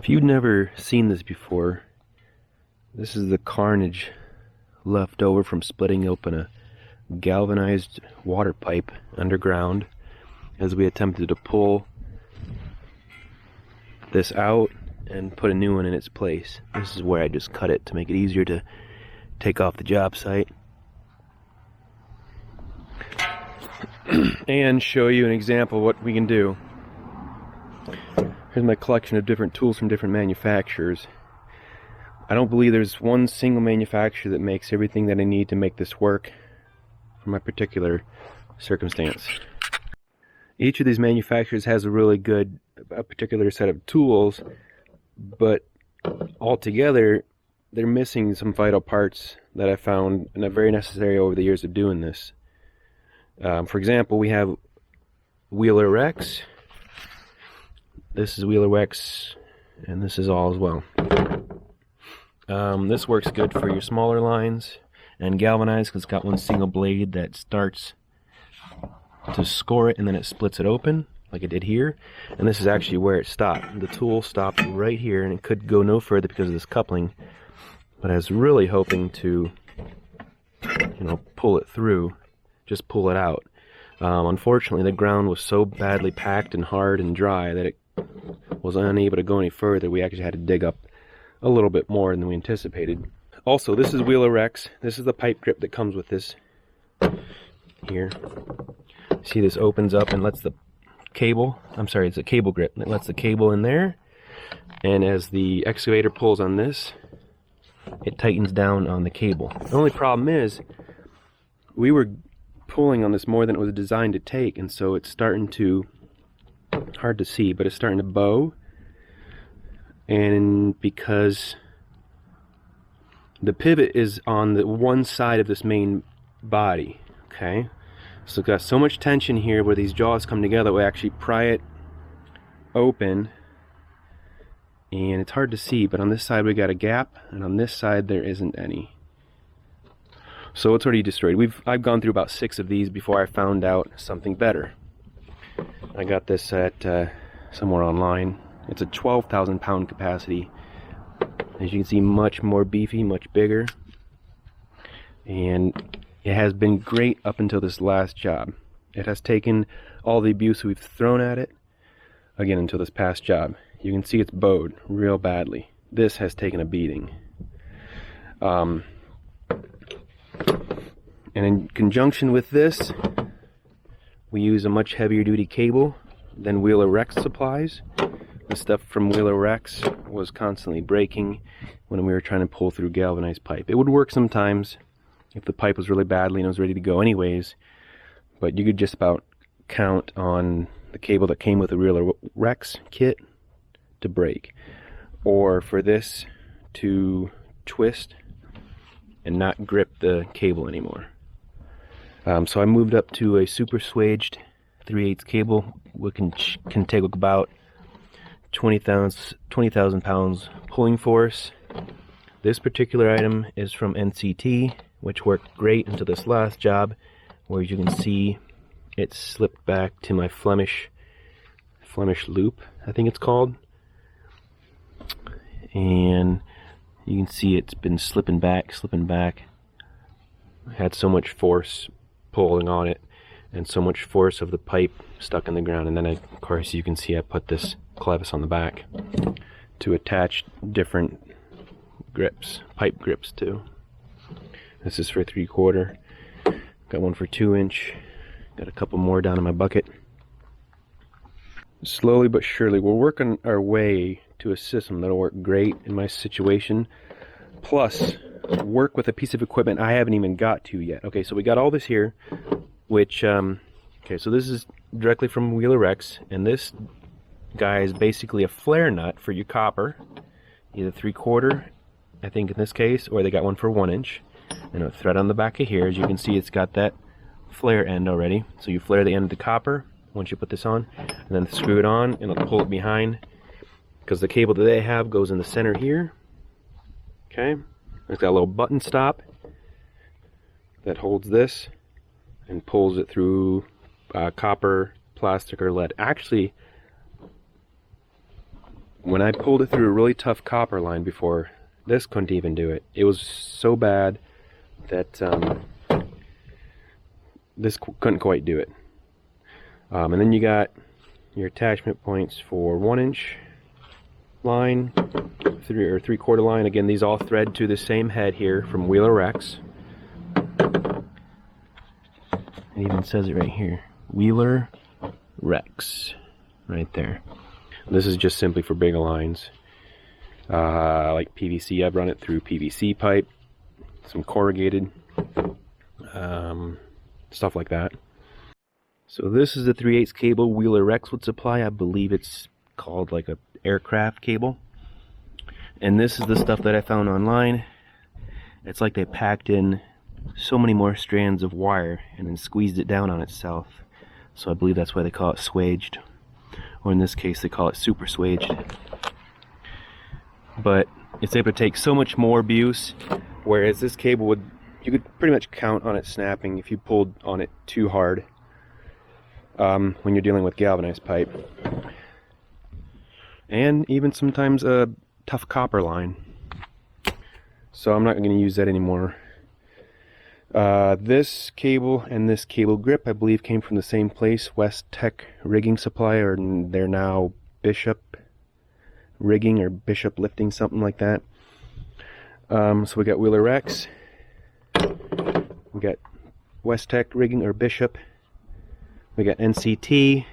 If you've never seen this before, this is the carnage left over from splitting open a galvanized water pipe underground as we attempted to pull this out and put a new one in its place. This is where I just cut it to make it easier to take off the job site and show you an example of what we can do. Here's my collection of different tools from different manufacturers. I don't believe there's one single manufacturer that makes everything that I need to make this work for my particular circumstance. Each of these manufacturers has a really good, particular set of tools, but altogether they're missing some vital parts that I found and are very necessary over the years of doing this. For example, we have WheelerRex. This is WheelerRex, and this is all as well. This works good for your smaller lines and galvanized because it's got one single blade that starts to score it and then it splits it open like it did here. And this is actually where it stopped. The tool stopped right here and it could go no further because of this coupling. But I was really hoping to, pull it through, just pull it out. Unfortunately, the ground was so badly packed and hard and dry that it was unable to go any further. We actually had to dig up a little bit more than we anticipated. Also, this is WheelerRex. This is the pipe grip that comes with this here. See, this opens up and lets the cable, it's a cable grip, and it lets the cable in there, and as the excavator pulls on this, it tightens down on the cable. The only problem is we were pulling on this more than it was designed to take, and so it's starting to, hard to see, but it's starting to bow. And because the pivot is on the one side of this main body, okay, so it's got so much tension here where these jaws come together, we actually pry it open, and it's hard to see, but on this side we got a gap, and on this side there isn't any. So it's already destroyed. I've gone through about 6 of these before I found out something better. I got this at somewhere online. It's a 12,000 pound capacity. As you can see, much more beefy, much bigger. And it has been great up until this last job. It has taken all the abuse we've thrown at it, again, until this past job. You can see it's bowed real badly. This has taken a beating. And in conjunction with this, we use a much heavier duty cable than WheelerRex supplies. The stuff from WheelerRex was constantly breaking when we were trying to pull through galvanized pipe. It would work sometimes if the pipe was really badly and it was ready to go anyways, but you could just about count on the cable that came with the WheelerRex kit to break, or for this to twist and not grip the cable anymore. So I moved up to a super swaged 3/8 cable, which can take about 20,000 pounds pulling force. This particular item is from NCT, which worked great until this last job, where as you can see it slipped back to my Flemish loop, I think it's called, and you can see it's been slipping back. I had so much force pulling on it and so much force of the pipe stuck in the ground, and then of course you can see I put this clevis on the back to attach different grips, pipe grips to. This is for 3/4. Got one for 2-inch. Got a couple more down in my bucket. Slowly but surely we're working our way to a system that'll work great in my situation, plus work with a piece of equipment I haven't even got to yet. Okay, so we got all this here, which okay, so this is directly from WheelerRex, and this guy is basically a flare nut for your copper, either 3/4, I think in this case, or they got one for 1-inch, and a thread on the back of here. As you can see, it's got that flare end already, so you flare the end of the copper once you put this on, and then screw it on and it'll pull it behind, because the cable that they have goes in the center here. Okay, it's got a little button stop that holds this and pulls it through copper, plastic, or lead. Actually, when I pulled it through a really tough copper line before, this couldn't even do it. It was so bad that this couldn't quite do it. And then you got your attachment points for 1-inch line, 3 or 3/4 line. Again, these all thread to the same head here from WheelerRex. It even says it right here, WheelerRex, right there. This is just simply for bigger lines, like PVC. I've run it through PVC pipe, some corrugated, stuff like that. So this is the 3/8 cable WheelerRex would supply. I believe it's called like a aircraft cable. And this is the stuff that I found online. It's like they packed in so many more strands of wire and then squeezed it down on itself. So I believe that's why they call it swaged, or in this case they call it super swaged. But it's able to take so much more abuse, whereas this cable would, you could pretty much count on it snapping if you pulled on it too hard, when you're dealing with galvanized pipe, and even sometimes a tough copper line. So I'm not going to use that anymore. This cable and this cable grip, I believe, came from the same place, WestechRigging supply, or they're now BishopRigging or BishopLifting, something like that. So we got WheelerRex, we got WestechRigging or Bishop, we got NCT,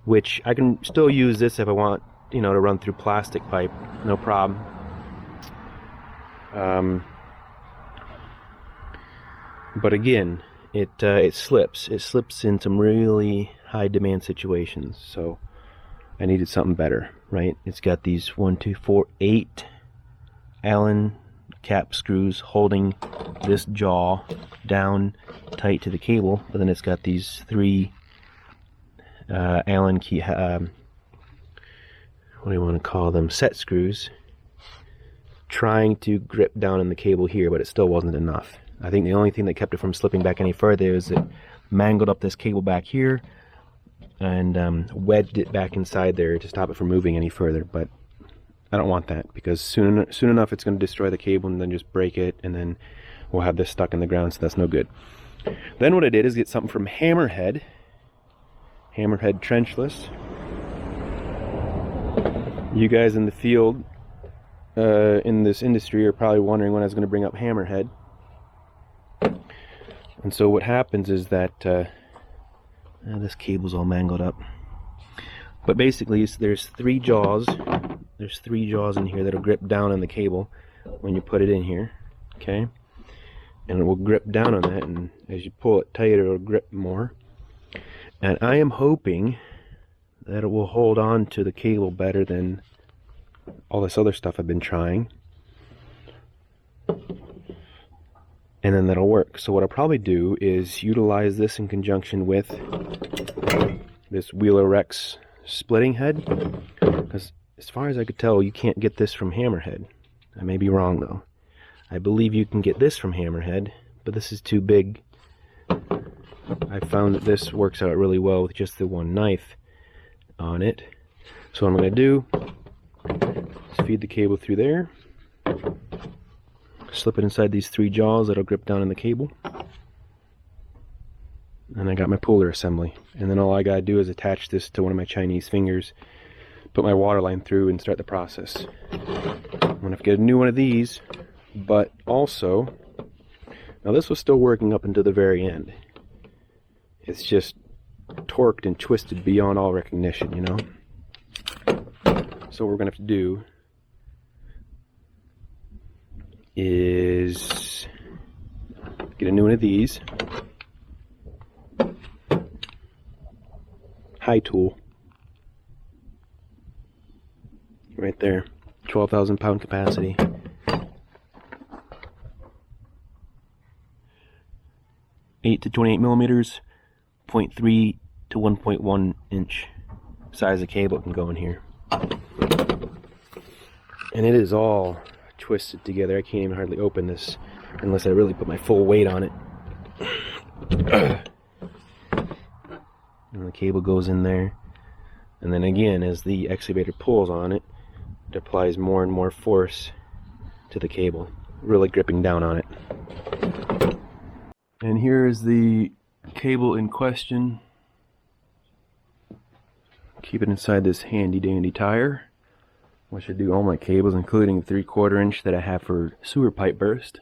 which I can still use this if I want, you know, to run through plastic pipe, no problem. But again, it slips in some really high demand situations, so I needed something better, right? It's got these 1, 2, 4, 8 Allen cap screws holding this jaw down tight to the cable, but then it's got these 3 Allen key, what do you want to call them, set screws, trying to grip down in the cable here, but it still wasn't enough. I think the only thing that kept it from slipping back any further is it mangled up this cable back here and wedged it back inside there to stop it from moving any further. But I don't want that, because soon enough it's going to destroy the cable and then just break it, and then we'll have this stuck in the ground, so that's no good. Then what I did is get something from Hammerhead trenchless. You guys in the field, in this industry, are probably wondering when I was going to bring up Hammerhead. And so what happens is that this cable's all mangled up. But basically, there's 3 jaws. There's 3 jaws in here that'll grip down on the cable when you put it in here, okay? And it will grip down on that, and as you pull it tighter, it'll grip more. And I am hoping that it will hold on to the cable better than all this other stuff I've been trying. And then that'll work. So what I'll probably do is utilize this in conjunction with this WheelerRex splitting head, because as far as I could tell, you can't get this from Hammerhead. I may be wrong though. I believe you can get this from Hammerhead, but this is too big. I found that this works out really well with just the 1 knife on it. So what I'm going to do is feed the cable through there, slip it inside these 3 jaws that'll grip down in the cable, and I got my puller assembly. And then all I gotta do is attach this to one of my Chinese fingers, put my water line through, and start the process. I'm gonna have to get a new one of these, but also, now this was still working up until the very end. It's just torqued and twisted beyond all recognition, you know? So what we're gonna have to do is get a new one of these. High tool. Right there. 12,000 pound capacity. (8 to 28 millimeters, 0.3 to 1.1 inch size of cable can go in here. And it is all twisted together. I can't even hardly open this unless I really put my full weight on it. And the cable goes in there, and then again, as the excavator pulls on it, it applies more and more force to the cable, really gripping down on it. And here is the cable in question. Keep it inside this handy dandy tire, which I do all my cables, including the 3/4 inch that I have for sewer pipe burst.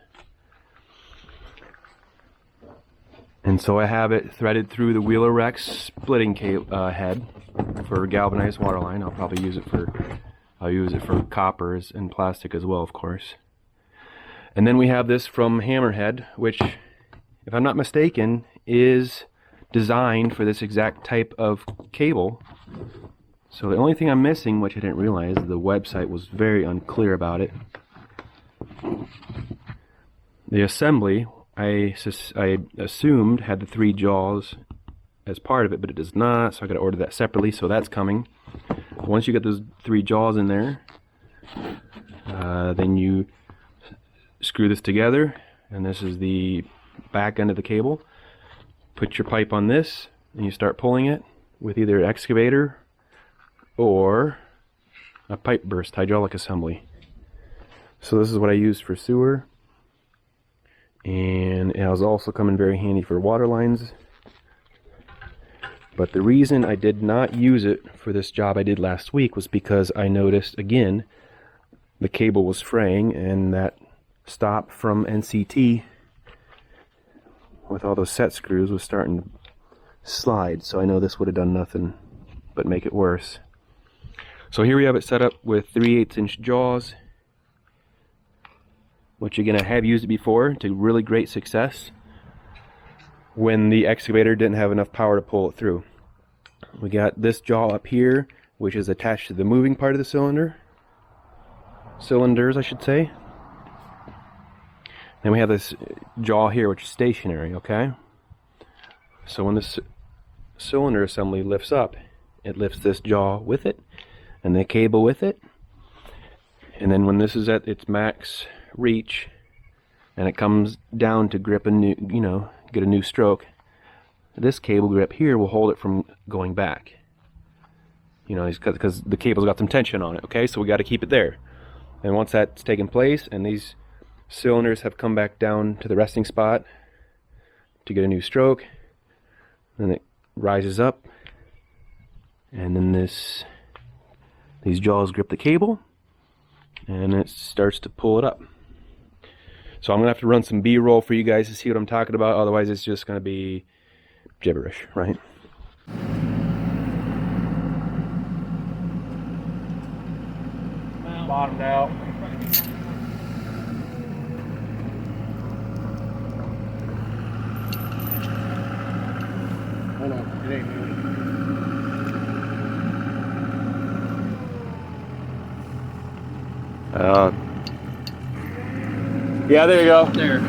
And so I have it threaded through the WheelerRex splitting head for galvanized water line. I'll use it for coppers and plastic as well, of course. And then we have this from Hammerhead, which, if I'm not mistaken, is designed for this exact type of cable. So the only thing I'm missing, which I didn't realize, the website was very unclear about it. The assembly, I assumed, had the 3 jaws as part of it, but it does not, so I gotta order that separately, so that's coming. Once you get those 3 jaws in there, then you screw this together, and this is the back end of the cable. Put your pipe on this, and you start pulling it with either an excavator or a pipe burst hydraulic assembly. So this is what I used for sewer, and it was also coming very handy for water lines. But the reason I did not use it for this job I did last week was because I noticed, again, the cable was fraying, and that stop from NCT with all those set screws was starting to slide. So I know this would have done nothing but make it worse. So here we have it set up with 3/8 inch jaws, which again I have used it before to really great success when the excavator didn't have enough power to pull it through. We got this jaw up here, which is attached to the moving part of the cylinders I should say. Then we have this jaw here, which is stationary, okay? So when this cylinder assembly lifts up, it lifts this jaw with it, and the cable with it. And then when this is at its max reach, and it comes down to grip a new, get a new stroke, this cable grip here will hold it from going back. Because the cable's got some tension on it, okay? So we got to keep it there. And once that's taken place, and these cylinders have come back down to the resting spot to get a new stroke, then it rises up, and then these jaws grip the cable, and it starts to pull it up. So I'm gonna have to run some B-roll for you guys to see what I'm talking about, otherwise it's just gonna be gibberish, right? Bottomed out. Hold on, it ain't moving. Yeah, there you go. There.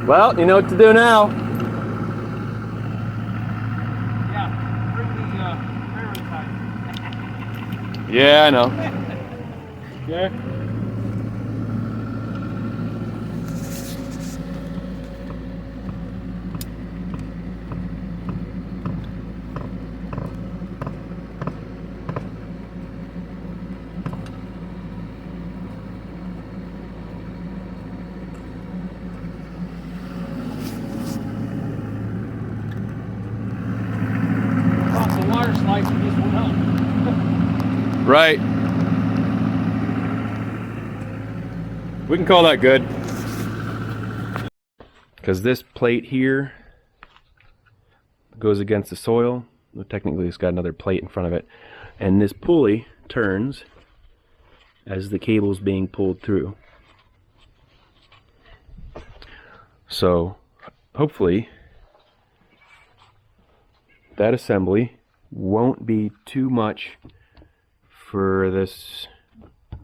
Well, you know what to do now. Yeah, bring the railroad tie. Yeah, I know. Yeah. Water slide for this one up. Right. We can call that good. Because this plate here goes against the soil. Well, technically it's got another plate in front of it. And this pulley turns as the cable's being pulled through. So hopefully that assembly won't be too much for this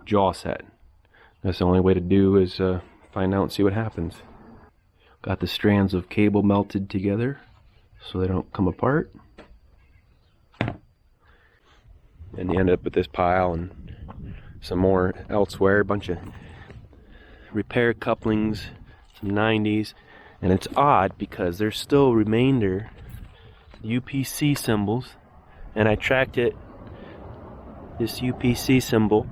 jaw set. That's the only way to do is find out and see what happens. Got the strands of cable melted together so they don't come apart. And you end up with this pile and some more elsewhere, a bunch of repair couplings, some 90s. And it's odd because there's still remainder UPC symbols, and I tracked it, this UPC symbol,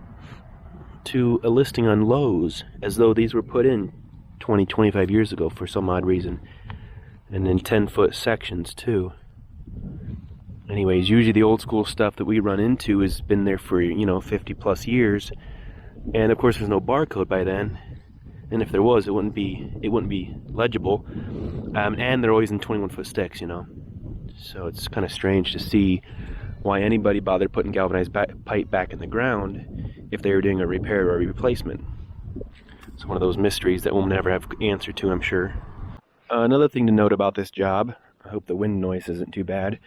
to a listing on Lowe's, as though these were put in 25 years ago for some odd reason, and in 10-foot sections too. Anyways, usually the old school stuff that we run into has been there for, 50 plus years, and of course there's no barcode by then, and if there was, it wouldn't be legible, and they're always in 21-foot sticks, so it's kind of strange to see why anybody bothered putting galvanized pipe back in the ground if they were doing a repair or a replacement. It's one of those mysteries that we'll never have answer to, I'm sure. Another thing to note about this job, I hope the wind noise isn't too bad.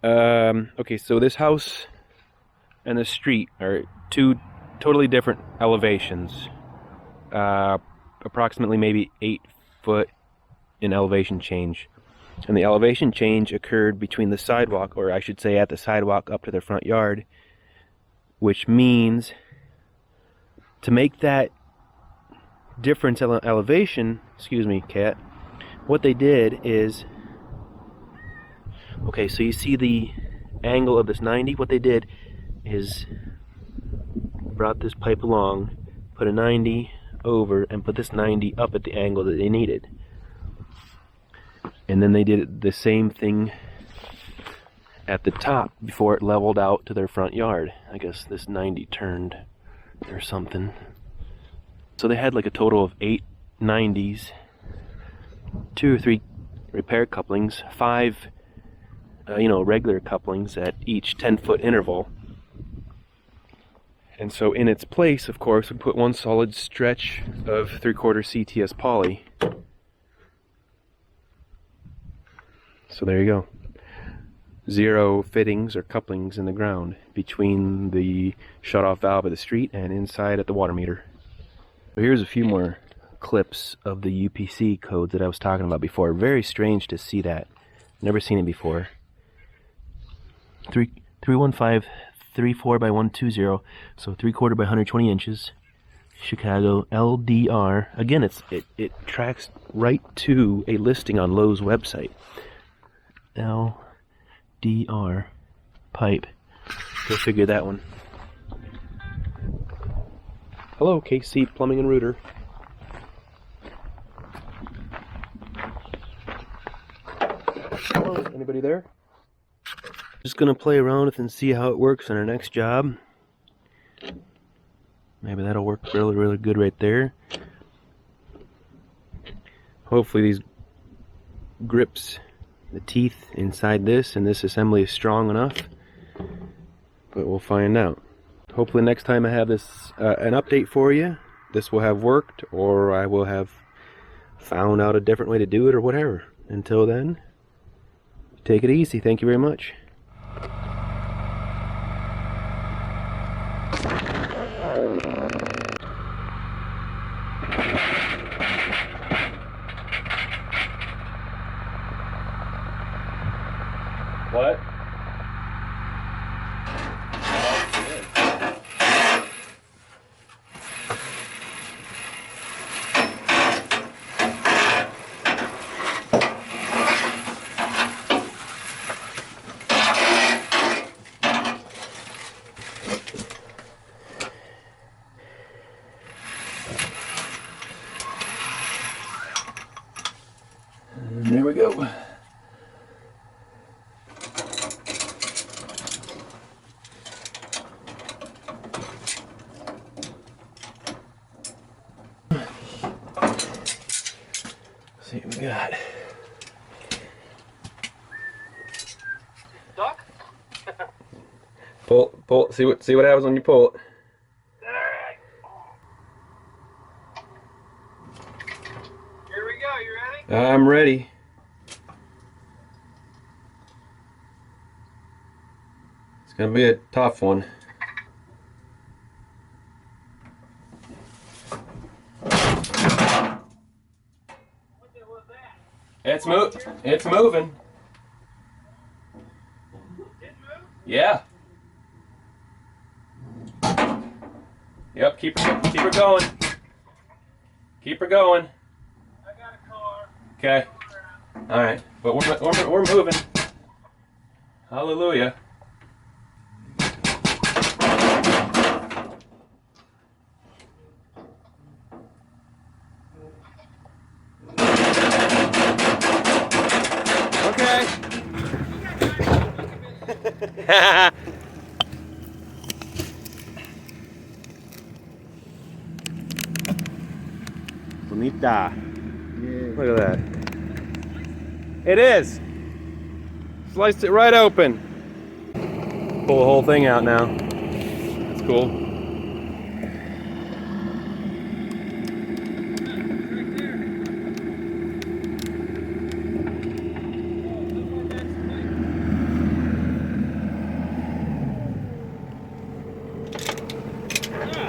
Okay, so this house and the street are two totally different elevations. Approximately maybe 8 foot in elevation change. And the elevation change occurred between the sidewalk, or I should say at the sidewalk up to their front yard, which means to make that difference in elevation, excuse me, cat, what they did is, okay, so you see the angle of this 90? What they did is brought this pipe along, put a 90 over, and put this 90 up at the angle that they needed. And then they did the same thing at the top before it leveled out to their front yard. I guess this 90 turned or something. So they had like a total of 8 90s, 2 or 3 repair couplings, 5 regular couplings at each 10-foot interval. And so in its place, of course, we put one solid stretch of 3/4 CTS poly. So there you go. 0 fittings or couplings in the ground between the shutoff valve of the street and inside at the water meter. So here's a few more clips of the UPC codes that I was talking about before. Very strange to see that. Never seen it before. 315 34 by 120, so 3/4 by 120 inches. Chicago LDR. Again, it tracks right to a listing on Lowe's website. LDR pipe. Go figure that one. Hello, KC Plumbing and Router. Hello, anybody there? Just gonna play around with and see how it works on our next job. Maybe that'll work really, really good right there. Hopefully these grips, the teeth inside this and this assembly is strong enough, but we'll find out. Hopefully next time I have this an update for you, this will have worked, or I will have found out a different way to do it, or whatever. Until then, take it easy. Thank you very much. What? And there we go. See what we got. Duck? Pull, see what happens when you pull it. Alright. Here we go, you ready? I'm ready. It's gonna be a tough one. It's moving. It moved? Yeah. Yep. Keep her going. Keep her going. I got Okay. All right. But we're moving. Hallelujah. Okay. Bonita. Look at that. It is. Sliced it right open. Pull the whole thing out now. That's cool.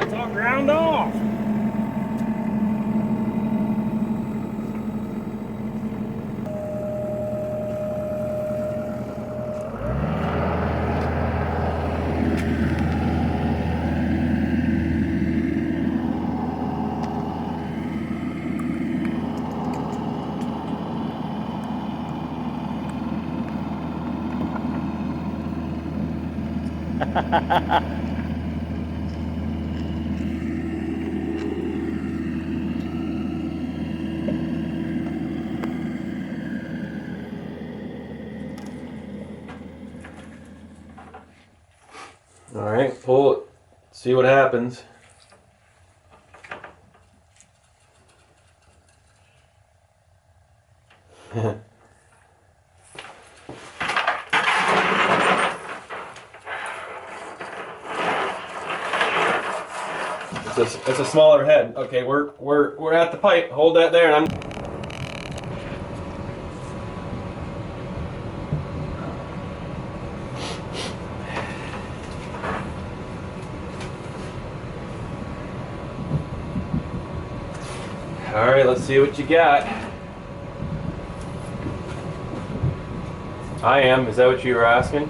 It's all ground off. All right, pull it. See what happens. It's a smaller head. Okay, we're at the pipe. Hold that there, and I'm. All right, let's see what you got. I am. Is that what you were asking?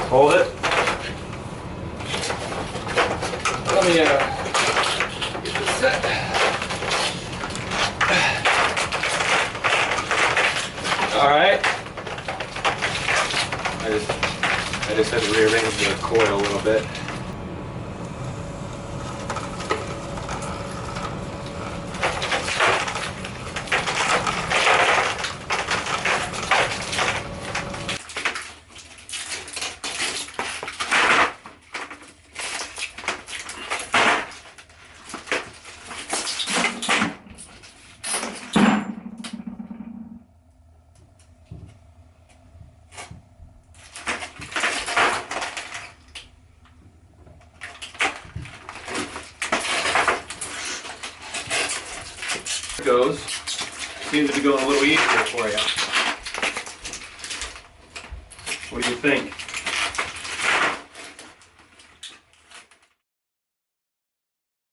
Hold it. Let me get this set. All right. I just had to rearrange the coil a little bit. Goes. Seems to be going a little easier for you. What do you think?